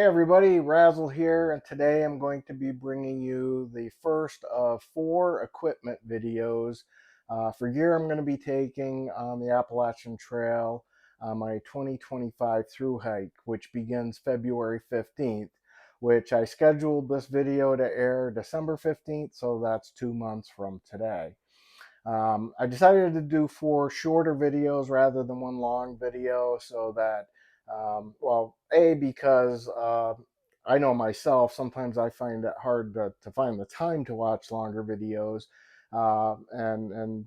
everybody, Razzle here, and today I'm going to be bringing you the first of 4 equipment videos for gear I'm going to be taking on the Appalachian Trail on my 2025 through hike, which begins February 15th, which I scheduled this video to air December 15th, so that's 2 months from today. I decided to do 4 shorter videos rather than one long video so that, because I know myself, sometimes I find it hard to find the time to watch longer videos. And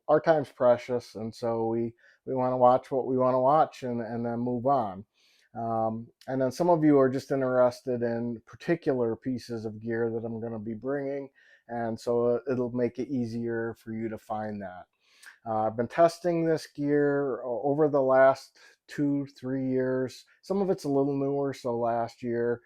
our time's precious, and so we want to watch what we want to watch and then move on. And then some of you are just interested in particular pieces of gear that I'm going to be bringing, and so it'll make it easier for you to find that. I've been testing this gear over the last 2-3 years. Some of it's a little newer, so last year.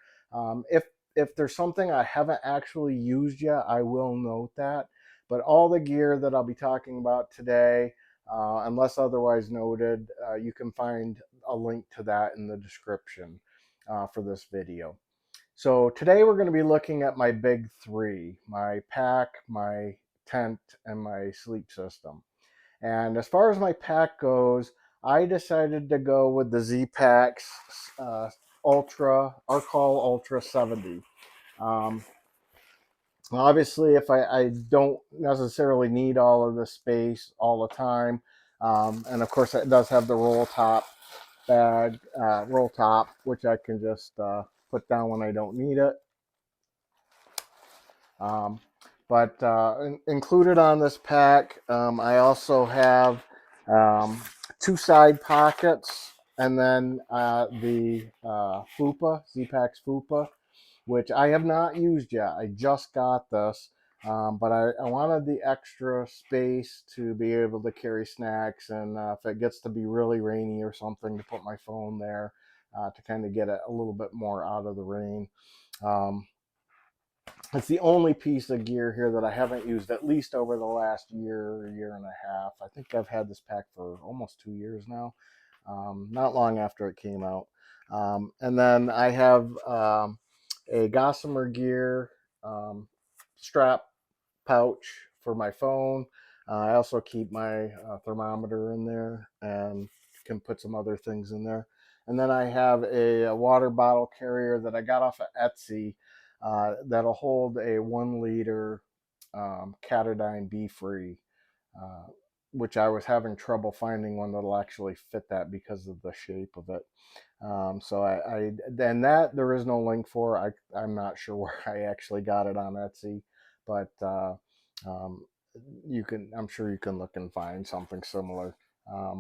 If there's something I haven't actually used yet, I will note that. But all the gear that I'll be talking about today, unless otherwise noted, you can find a link to that in the description for this video. So today we're going to be looking at my big 3: my pack, my tent, and my sleep system. And as far as my pack goes, I decided to go with the Z-Packs Ultra, Arcol Ultra 70. Um, Obviously, if I don't necessarily need all of the space all the time, and of course it does have the roll top bag, roll top, which I can just put down when I don't need it. Um, but included on this pack, I also have 2 side pockets, and then the FUPA, Z-Packs FUPA, which I have not used yet. I just got this, but I wanted the extra space to be able to carry snacks, and if it gets to be really rainy or something, to put my phone there to kind of get it a little bit more out of the rain. It's the only piece of gear here that I haven't used, at least over the last year and a half. I think I've had this pack for almost 2 years now, not long after it came out. And then I have a Gossamer Gear strap pouch for my phone. I also keep my thermometer in there and can put some other things in there. And then I have a water bottle carrier that I got off of Etsy that'll hold a 1 liter Katadyn BeFree, uh, which I was having trouble finding one that'll actually fit that because of the shape of it. So I then that there is no link for. I'm not sure where I actually got it on Etsy, but um, I'm sure you can look and find something similar.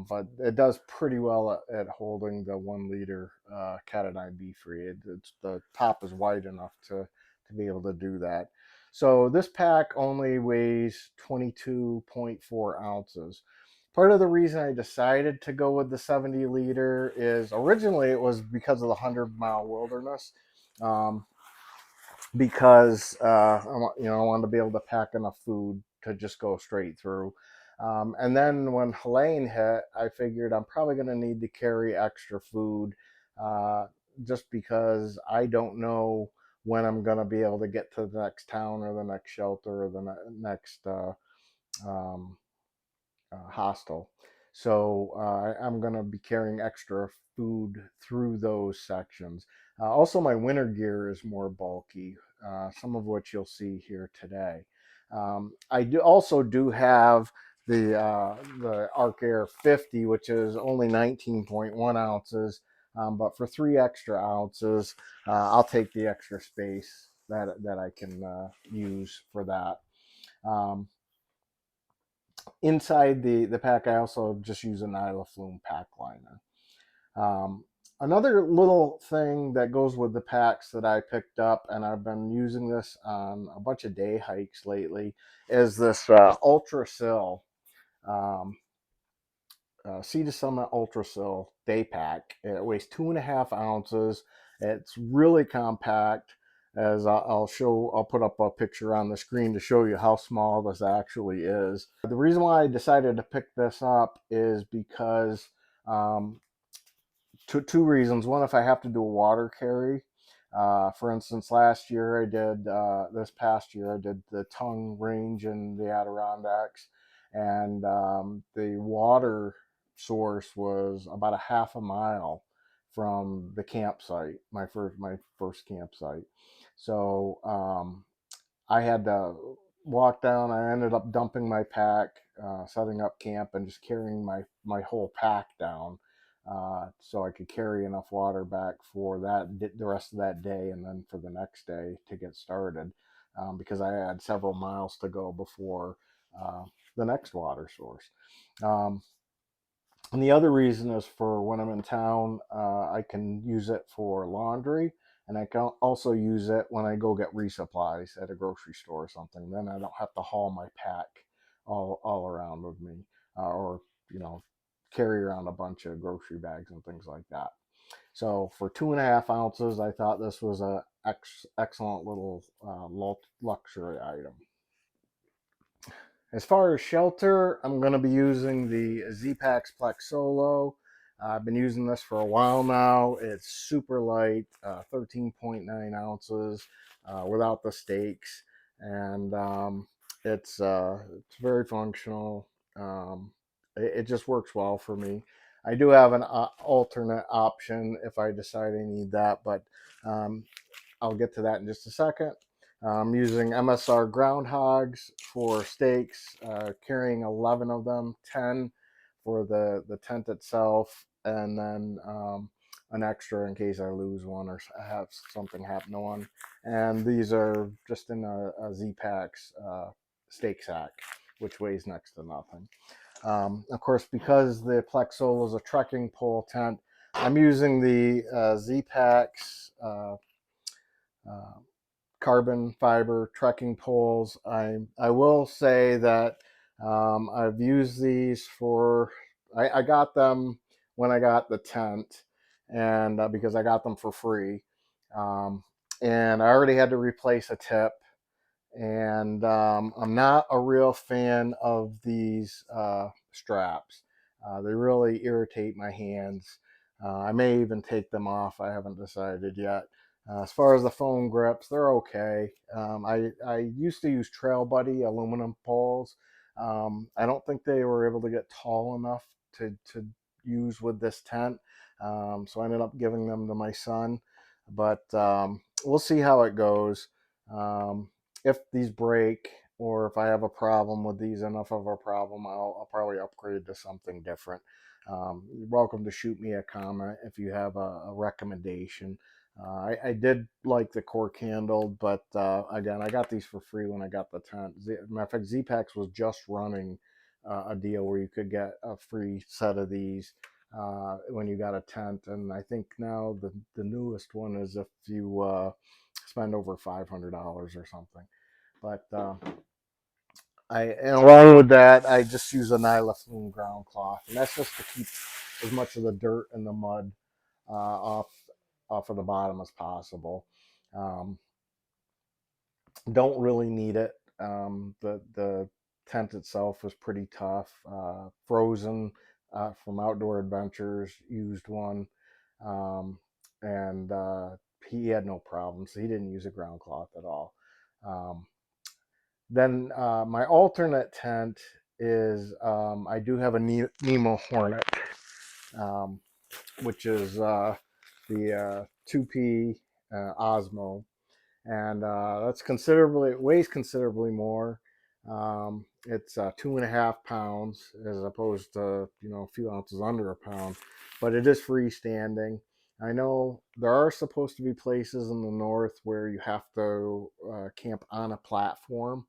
But it does pretty well at holding the 1 liter Katadyn BeFree. It's the top is wide enough to be able to do that. So this pack only weighs 22.4 ounces. Part of the reason I decided to go with the 70 liter is originally it was because of the 100-mile wilderness. Because I wanted to be able to pack enough food to just go straight through. And then when Helene hit, I figured I'm probably going to need to carry extra food uh, just because I don't know when I'm going to be able to get to the next town or the next shelter or the next um, hostel. So I'm going to be carrying extra food through those sections. Also, my winter gear is more bulky, some of which you'll see here today. I also do have the Arc Air 50, which is only 19.1 ounces, but for 3 extra ounces, I'll take the extra space that I can use for that. Inside the pack, I also just use an Nyla Flume pack liner. Um, Another little thing that goes with the packs that I picked up, and I've been using this on a bunch of day hikes lately, is this Ultrasil Sea to Summit Ultrasil day pack. It weighs 2.5 ounces. It's really compact. As I'll put up a picture on the screen to show you how small this actually is. The reason why I decided to pick this up is because two reasons. One, if I have to do a water carry, For instance, last year I did, this past year I did the Tongue Range in the Adirondacks, and the water source was about a half a mile from the campsite, my first campsite. So I had to walk down. I ended up dumping my pack, setting up camp, and just carrying my whole pack down, so I could carry enough water back for the rest of that day, and then for the next day to get started, because I had several miles to go before uh, the next water source. Um, and the other reason is for when I'm in town, I can use it for laundry, and I can also use it when I go get resupplies at a grocery store or something. Then I don't have to haul my pack all around with me, or you know, carry around a bunch of grocery bags and things like that. So for 2.5 ounces, I thought this was a excellent little luxury item. As far as shelter, I'm going to be using the Z-Pax Plex Solo. I've been using this for a while now. It's super light, 13.9 ounces without the stakes, and it's very functional. It just works well for me. I do have an alternate option if I decide I need that, but um, I'll get to that in just a second. I'm using MSR groundhogs for stakes, carrying 11 of them, 10 for the tent itself, and then an extra in case I lose one or have something happen to one. And these are just in a Z-Pax stake sack, which weighs next to nothing. Of course, because the Plex Solo is a trekking pole tent, I'm using the Z-Pax uh, carbon fiber trekking poles. I will say that I've used these for. I got them when I got the tent, and because I got them for free, um, and I already had to replace a tip, and I'm not a real fan of these straps. They really irritate my hands. I may even take them off. I haven't decided yet. As far as the foam grips, they're okay. I used to use Trail Buddy aluminum poles. I don't think they were able to get tall enough to use with this tent, so I ended up giving them to my son. But we'll see how it goes. Um, if these break, or if I have a problem with these, enough of a problem, I'll probably upgrade to something different. You're welcome to shoot me a comment if you have a recommendation. I did like the cork handle, but again, I got these for free when I got the tent. Matter of fact, Z-Pax was just running a deal where you could get a free set of these when you got a tent, and I think now the newest one is if you spend over $500 or something. But and along with that, I just use a Nyla Flume ground cloth, and that's just to keep as much of the dirt and the mud off of the bottom as possible. Um, don't really need it. The tent itself was pretty tough. Frozen from Outdoor Adventures used one, um, and he had no problems. He didn't use a ground cloth at all. Um, Then my alternate tent is I do have a Nemo Hornet, um, which is the 2P Osmo, and that's considerably weighs considerably more. It's 2.5 pounds as opposed to a few ounces under a pound, but it is freestanding. I know there are supposed to be places in the north where you have to camp on a platform,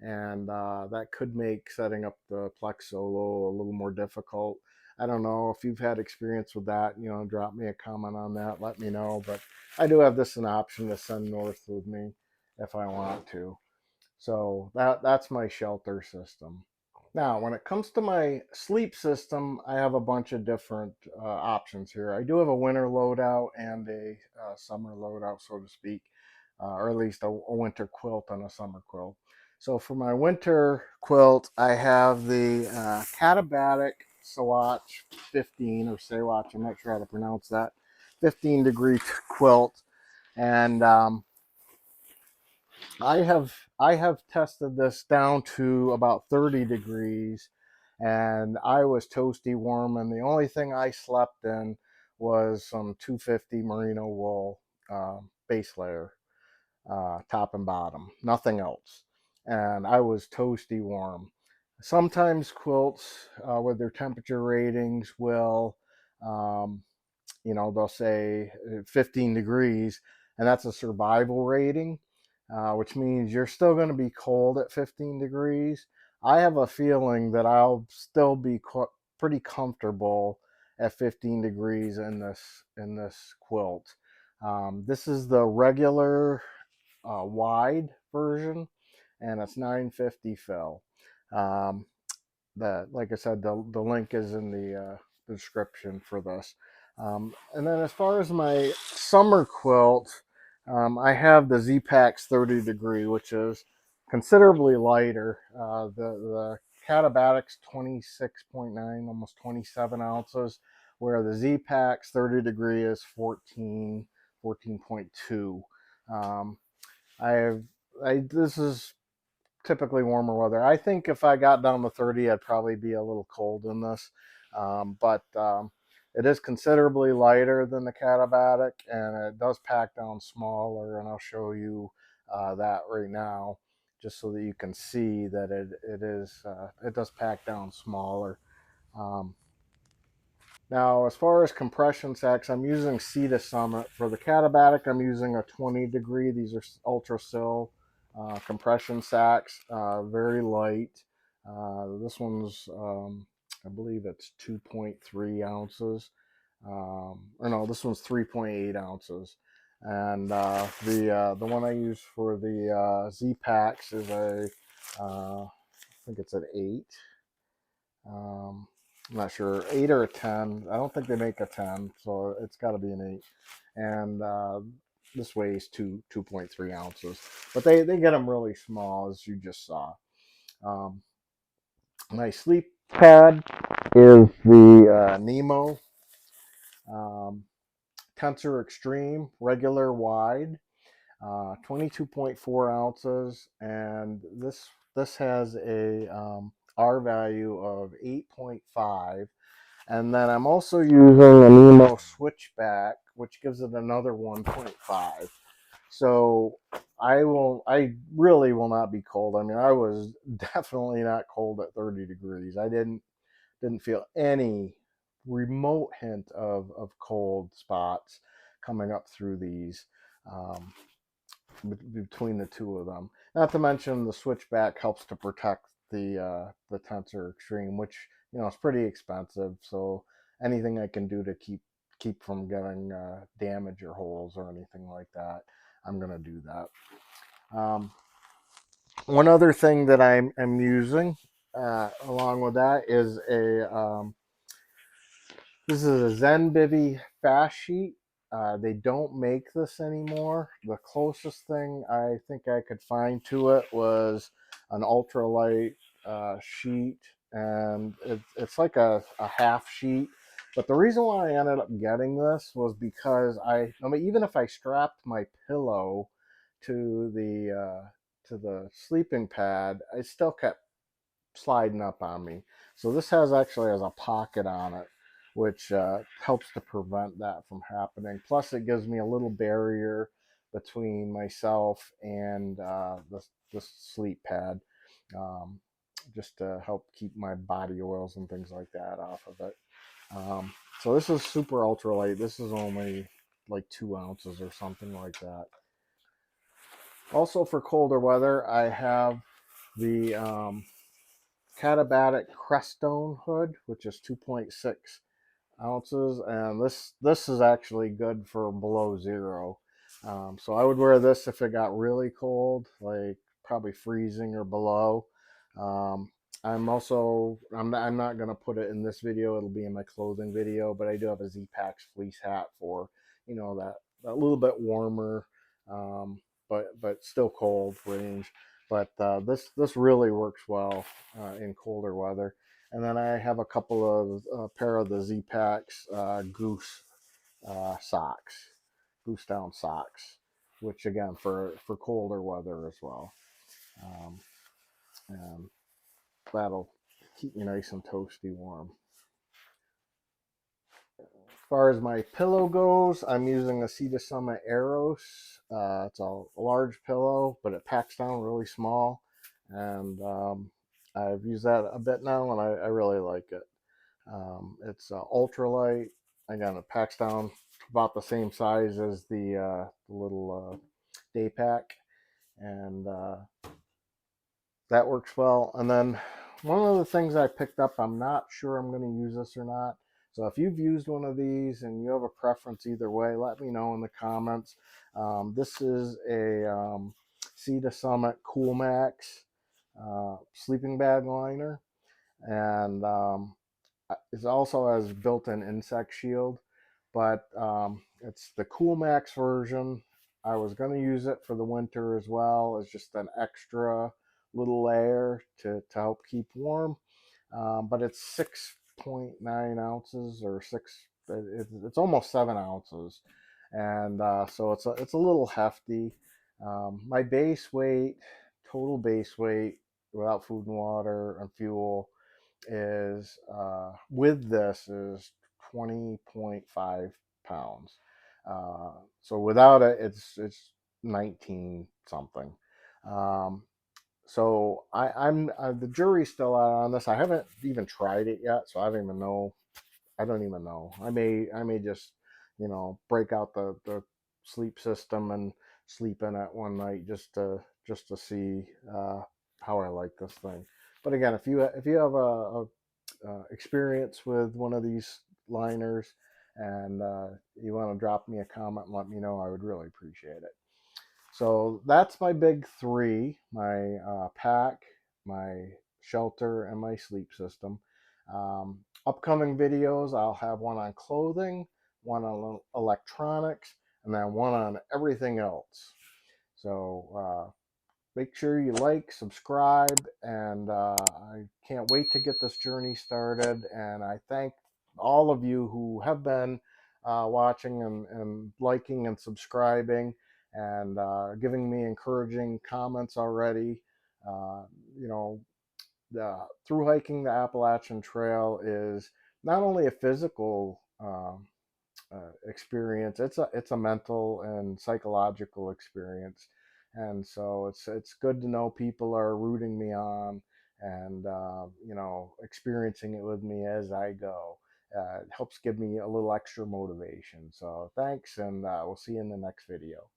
and that could make setting up the Plex Solo a little more difficult. I don't know if you've had experience with that. Drop me a comment on that. Let me know. But I do have this an option to send north with me if I want to. So that's my shelter system. Now, when it comes to my sleep system, I have a bunch of different options here. I do have a winter loadout and a summer loadout, so to speak, or at least a winter quilt and a summer quilt. So for my winter quilt, I have the Katabatic Sawatch 15 or Sawatch. I'm not sure how to pronounce that. 15 degree quilt, And I have tested this down to about 30 degrees, and I was toasty warm. And the only thing I slept in was some 250 merino wool base layer, top and bottom, nothing else. And I was toasty warm. Sometimes quilts with their temperature ratings will, um, they'll say 15 degrees, and that's a survival rating, which means you're still going to be cold at 15 degrees. I have a feeling that I'll still be pretty comfortable at 15 degrees in this quilt. This is the regular wide version, and it's 950 fill. Um, like I said, the link is in the description for this. And then as far as my summer quilt, I have the Z-Pax 30 degree, which is considerably lighter. The Katabatic's 26.9, almost 27 ounces, where the Z-Pax 30 degree is 14.2. Um, I have, this is typically warmer weather. I think if I got down to 30, I'd probably be a little cold in this. But it is considerably lighter than the Katabatic, and it does pack down smaller. And I'll show you that right now, just so that you can see that it does pack down smaller. Um, Now, as far as compression sacks, I'm using Ceda Summit. For the Katabatic, I'm using a 20 degree. These are Ultra Sil compression sacks, very light. This one's, I believe it's 2.3 ounces. Or no, this one's 3.8 ounces. And the one I use for the Z-Pax is I think it's an 8. I'm not sure, 8 or a 10. I don't think they make a 10, so it's got to be an 8. And this weighs 2.3 ounces, but they get them really small, as you just saw. Um, my sleep pad is the Nemo um, Tensor Extreme regular wide, 22.4 ounces, and this has a R value of 8.5. And then I'm also using a Nemo switchback, which gives it another 1.5. So I really will not be cold. I mean, I was definitely not cold at 30 degrees. I didn't feel any remote hint of cold spots coming up through these. Um, between the two of them. Not to mention the switchback helps to protect the Tensor Extreme, which is pretty expensive. So anything I can do to keep from getting damage or holes or anything like that, I'm gonna do that. Um, One other thing that I'm using along with that is this is a Zenbivy fast sheet. They don't make this anymore. The closest thing I think I could find to it was an ultralight sheet, and it's like a half sheet. But the reason why I ended up getting this was because I mean, even if I strapped my pillow to the sleeping pad, I still kept sliding up on me. So this actually has a pocket on it, which helps to prevent that from happening. Plus, it gives me a little barrier between myself and the sleep pad, um, just to help keep my body oils and things like that off of it. So this is super ultralight. This is only like 2 ounces or something like that. Also, for colder weather, I have the Katabatic Crestone hood, which is 2.6 ounces, and this is actually good for below zero. So I would wear this if it got really cold, like probably freezing or below. Um, I'm not gonna put it in this video. It'll be in my clothing video, but I do have a Z-Pax fleece hat for that little bit warmer, um, but still cold range. But this really works well in colder weather. And then I have a couple of pair of the Z-Pax Goose socks, Goose down socks. which again for colder weather as well. Um, and that'll keep me nice and toasty warm. As far as my pillow goes, I'm using a Sea Summit Eros. It's a large pillow, but it packs down really small, and I've used that a bit now, and I really like it. It's ultralight. Again, it packs down about the same size as the little day pack, and that works well. And then one of the things I picked up, I'm not sure I'm going to use this or not. So if you've used one of these and you have a preference either way, let me know in the comments. This is a Sea Summit Cool Max sleeping bag liner, and it also has built-in insect shield, but it's the Cool Max version. I was going to use it for the winter as well as just an extra little layer to help keep warm. But it's 6.9 ounces or it's almost 7 ounces. And so it's a little hefty. My base weight, total base weight without food and water and fuel is with this is 20.5 pounds. So without it, it's 19 something. Um, so the jury's still out on this. I haven't even tried it yet, so I don't even know. I don't even know. I may just break out the sleep system and sleep in it one night just to see how I like this thing. But again, if you have a experience with one of these liners and you want to drop me a comment and let me know, I would really appreciate it. So that's my big three: my pack, my shelter, and my sleep system. Upcoming videos, I'll have one on clothing, one on electronics, and then one on everything else. So make sure you like, subscribe, and I can't wait to get this journey started. And I thank all of you who have been watching and liking and subscribing and giving me encouraging comments already. Uh, you know, through hiking the Appalachian Trail is not only a physical experience. It's a mental and psychological experience, and so it's good to know people are rooting me on and experiencing it with me as I go. It helps give me a little extra motivation. So thanks, and we'll see you in the next video.